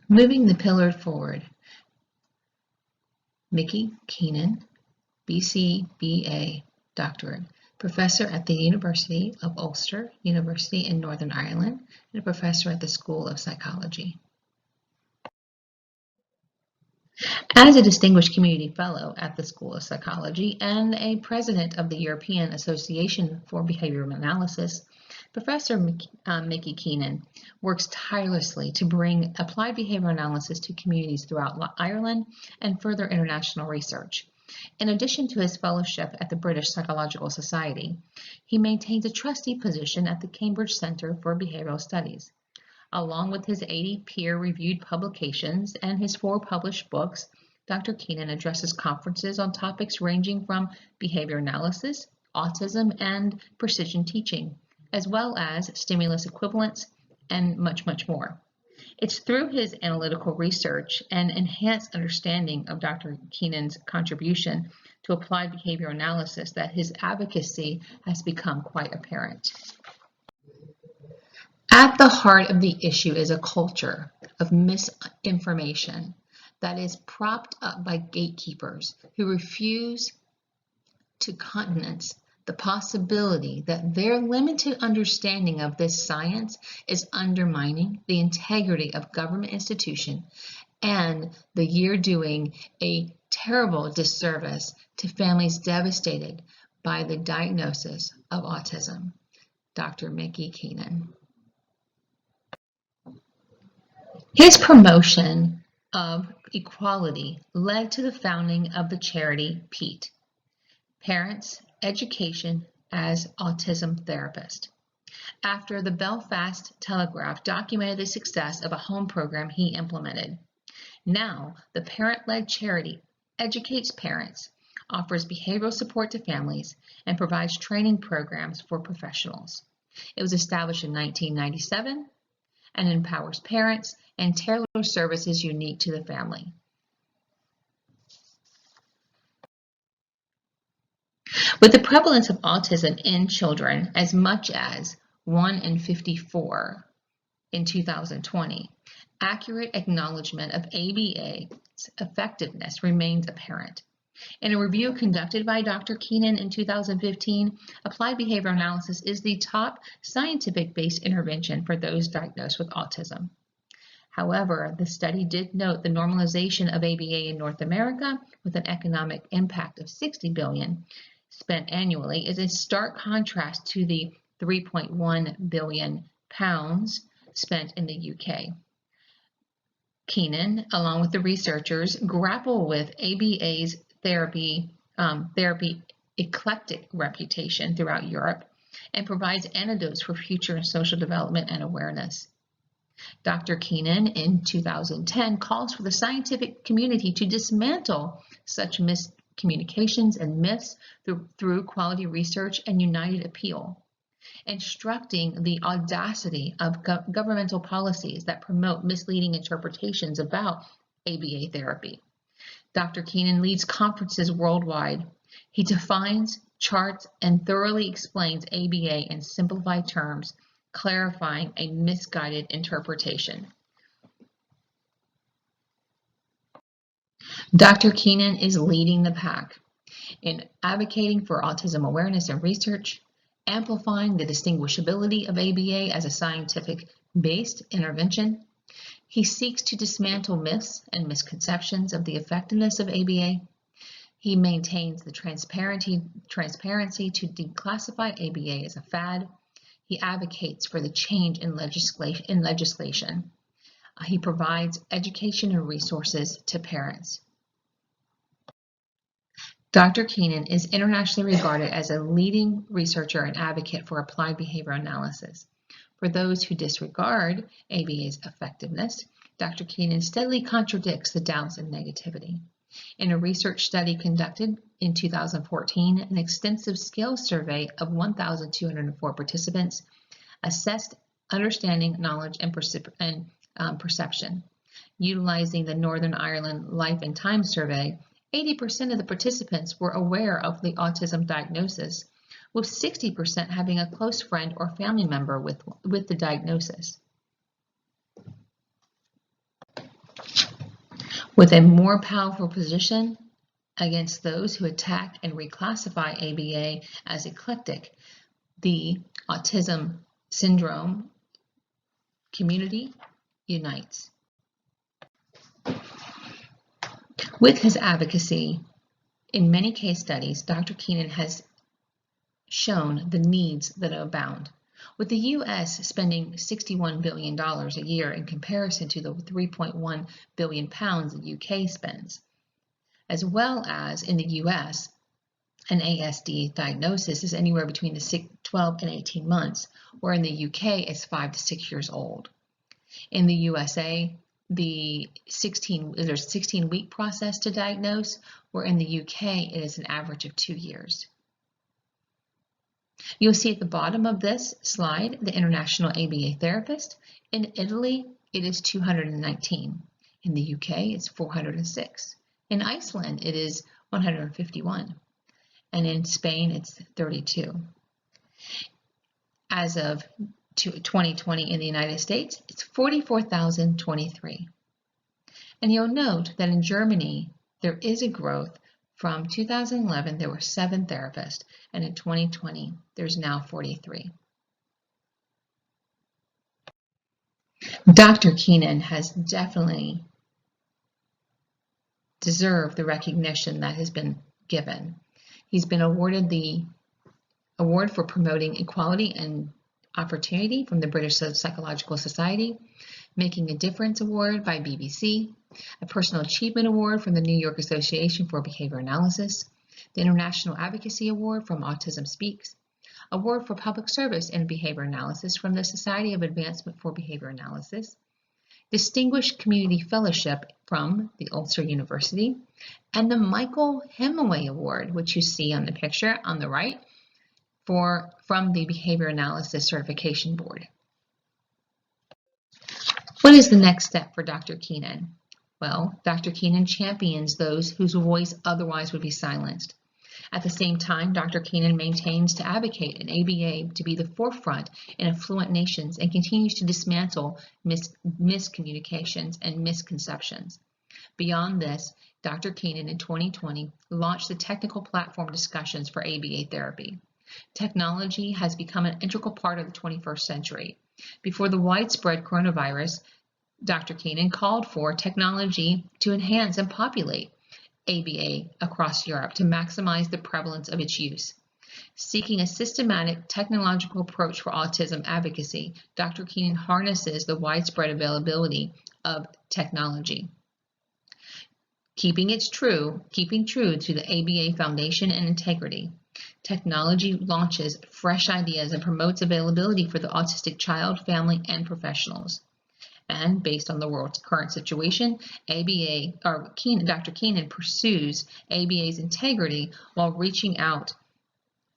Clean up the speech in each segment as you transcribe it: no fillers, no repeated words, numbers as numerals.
Moving the pillar forward, Mickey Keenan, BCBA Doctorate, Professor at the University of Ulster University in Northern Ireland, and a Professor at the School of Psychology. As a Distinguished Community Fellow at the School of Psychology and a President of the European Association for Behavioral Analysis, Professor Mickey Keenan works tirelessly to bring applied behavioral analysis to communities throughout Ireland and further international research. In addition to his fellowship at the British Psychological Society, he maintains a trustee position at the Cambridge Centre for Behavioral Studies. Along with his 80 peer-reviewed publications and his 4 published books, Dr. Keenan addresses conferences on topics ranging from behavior analysis, autism, and precision teaching, as well as stimulus equivalence, and much, much more. It's through his analytical research and enhanced understanding of Dr. Keenan's contribution to applied behavioral analysis that his advocacy has become quite apparent. At the heart of the issue is a culture of misinformation that is propped up by gatekeepers who refuse to countenance the possibility that their limited understanding of this science is undermining the integrity of government institutions and the year doing a terrible disservice to families devastated by the diagnosis of autism. Dr. Mickey Keenan. His promotion of equality led to the founding of the charity PETE, Parents Education as Autism Therapist, after the Belfast Telegraph documented the success of a home program he implemented. Now, the parent-led charity educates parents, offers behavioral support to families, and provides training programs for professionals. It was established in 1997 and empowers parents and tailors services unique to the family. With the prevalence of autism in children as much as 1 in 54 in 2020, accurate acknowledgement of ABA's effectiveness remains apparent. In a review conducted by Dr. Keenan in 2015, applied behavioral analysis is the top scientific-based intervention for those diagnosed with autism. However, the study did note the normalization of ABA in North America with an economic impact of $60 billion spent annually is in stark contrast to the £3.1 billion spent in the UK. Keenan, along with the researchers, grapple with ABA's therapy eclectic reputation throughout Europe and provides antidotes for future social development and awareness. Dr. Keenan in 2010 calls for the scientific community to dismantle such miscommunications and myths through quality research and united appeal, instructing the audacity of governmental policies that promote misleading interpretations about ABA therapy. Dr. Keenan leads conferences worldwide. He defines, charts, and thoroughly explains ABA in simplified terms, clarifying a misguided interpretation. Dr. Keenan is leading the pack in advocating for autism awareness and research, amplifying the distinguishability of ABA as a scientific-based intervention. He seeks to dismantle myths and misconceptions of the effectiveness of ABA. He maintains the transparency to declassify ABA as a fad. He advocates for the change in legislation. He provides education and resources to parents. Dr. Keenan is internationally regarded as a leading researcher and advocate for applied behavioral analysis. For those who disregard ABA's effectiveness, Dr. Keenan steadily contradicts the doubts and negativity. In a research study conducted in 2014, an extensive scale survey of 1,204 participants assessed understanding, knowledge, and perception. Utilizing the Northern Ireland Life and Time Survey, 80% of the participants were aware of the autism diagnosis, with 60% having a close friend or family member with the diagnosis. With a more powerful position against those who attack and reclassify ABA as eclectic, the Autism Syndrome community unites. With his advocacy, in many case studies, Dr. Keenan has shown the needs that abound. With the U.S. spending $61 billion a year in comparison to the 3.1 billion pounds the UK spends, as well as in the U.S., an ASD diagnosis is anywhere between the 12 and 18 months, where in the UK it's 5 to 6 years old. In the USA, there's a 16-week process to diagnose, where in the UK it is an average of 2 years. You'll see at the bottom of this slide the International ABA Therapist. In Italy, it is 219. In the UK, it's 406. In Iceland, it is 151. And in Spain, it's 32. As of 2020 in the United States, it's 44,023. And you'll note that in Germany, there is a growth. From 2011, there were 7 therapists, and in 2020, there's now 43. Dr. Keenan has definitely deserved the recognition that has been given. He's been awarded the Award for Promoting Equality and Opportunity from the British Psychological Society, Making a Difference Award by BBC, a Personal Achievement Award from the New York Association for Behavior Analysis, the International Advocacy Award from Autism Speaks, Award for Public Service in Behavior Analysis from the Society of Advancement for Behavior Analysis, Distinguished Community Fellowship from the Ulster University, and the Michael Hemingway Award, which you see on the picture on the right, from the Behavior Analysis Certification Board. What is the next step for Dr. Keenan? Well, Dr. Keenan champions those whose voice otherwise would be silenced. At the same time, Dr. Keenan maintains to advocate an ABA to be the forefront in affluent nations and continues to dismantle miscommunications and misconceptions. Beyond this, Dr. Keenan in 2020 launched the Technical Platform Discussions for ABA Therapy. Technology has become an integral part of the 21st century. Before the widespread coronavirus, Dr. Keenan called for technology to enhance and populate ABA across Europe to maximize the prevalence of its use. Seeking a systematic technological approach for autism advocacy, Dr. Keenan harnesses the widespread availability of technology. Keeping true to the ABA foundation and integrity. Technology launches fresh ideas and promotes availability for the autistic child, family, and professionals. And based on the world's current situation, Dr. Keenan pursues ABA's integrity while reaching out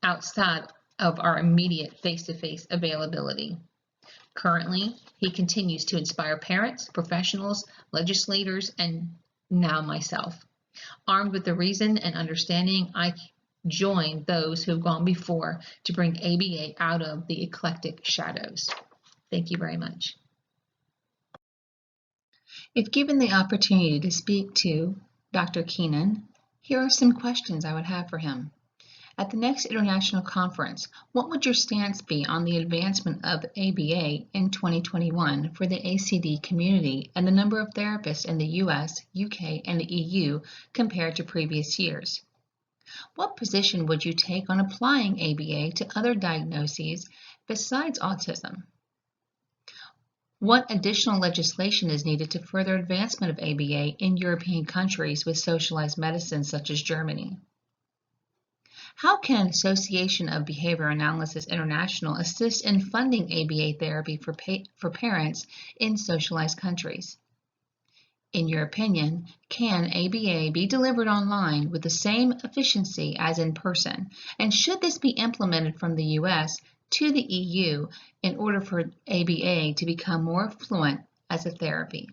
outside of our immediate face-to-face availability. Currently, he continues to inspire parents, professionals, legislators, and now myself. Armed with the reason and understanding, I join those who have gone before to bring ABA out of the eclectic shadows. Thank you very much. If given the opportunity to speak to Dr. Keenan, here are some questions I would have for him. At the next international conference, what would your stance be on the advancement of ABA in 2021 for the ACD community and the number of therapists in the US, UK, and the EU compared to previous years? What position would you take on applying ABA to other diagnoses besides autism? What additional legislation is needed to further advancement of ABA in European countries with socialized medicine such as Germany? How can Association of Behavior Analysis International assist in funding ABA therapy for parents in socialized countries? In your opinion, can ABA be delivered online with the same efficiency as in person? And should this be implemented from the US to the EU in order for ABA to become more fluent as a therapy?